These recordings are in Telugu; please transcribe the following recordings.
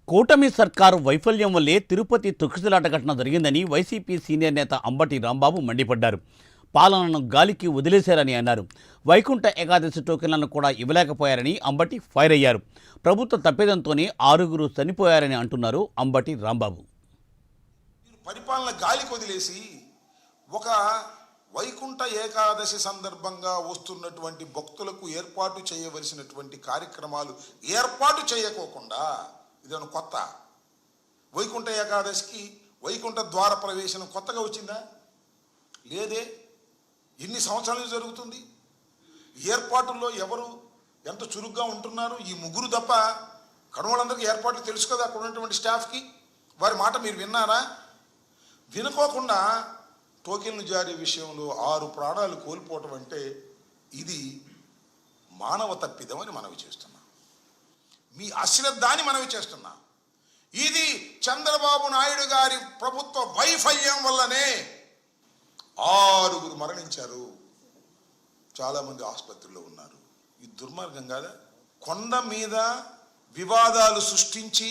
కూటమి సర్కారు వైఫల్యం వల్లే తిరుపతి తొక్కిసలాట ఘటన జరిగిందని వైసీపీ సీనియర్ నేత అంబటి రాంబాబు మండిపడ్డారు. పాలనను గాలికి వదిలేశారని అన్నారు. వైకుంఠ ఏకాదశి టోకెన్లను కూడా ఇవ్వలేకపోయారని అంబటి ఫైర్ అయ్యారు. ప్రభుత్వ తప్పిదంతోనే 6 చనిపోయారని అంటున్నారు అంబటి రాంబాబు. పరిపాలన గాలికి వదిలేసి ఒక వైకుంఠ ఏకాదశి సందర్భంగా వస్తున్నటువంటి భక్తులకు ఏర్పాటు చేయవలసినటువంటి కార్యక్రమాలు ఏర్పాటు చేయకోకుండా ఇదేమన్నా కొత్త? వైకుంఠ ఏకాదశికి వైకుంఠ ద్వార ప్రవేశం కొత్తగా వచ్చిందా? లేదే. ఎన్ని సంవత్సరాలు జరుగుతుంది? ఏర్పాటుల్లో ఎవరు ఎంత చురుగ్గా ఉంటున్నారు? ఈ ముగ్గురు తప్ప కడవలందరికీ ఏర్పాట్లు తెలుసు కదా. అక్కడ ఉన్నటువంటి స్టాఫ్కి వారి మాట మీరు విన్నారా? వినుకోకుండా టోకెన్లు జారీ విషయంలో 6 ప్రాణాలు కోల్పోవటం అంటే ఇది మానవ తప్పిదమని మనవి చేస్తున్నాం. మీ అశ్రద్ధాని మనవి చేస్తున్నా. ఇది చంద్రబాబు నాయుడు గారి ప్రభుత్వ వైఫల్యం వల్లనే 6 మరణించారు. చాలామంది ఆసుపత్రిలో ఉన్నారు. ఈ దుర్మార్గం కాదా? కొండ మీద వివాదాలు సృష్టించి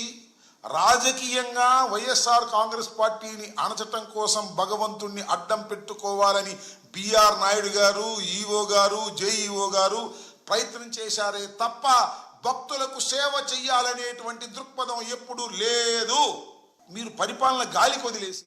రాజకీయంగా వైఎస్ఆర్ కాంగ్రెస్ పార్టీని అణచటం కోసం భగవంతుణ్ణి అడ్డం పెట్టుకోవాలని బిఆర్ నాయుడు గారు, ఈఓ గారు, జేఈఓ గారు ప్రయత్నం చేశారే తప్ప భక్తులకు సేవ చెయ్యాలనేటువంటి దృక్పథం ఎప్పుడూ లేదు. మీరు పరిపాలన గాలికి వదిలేసి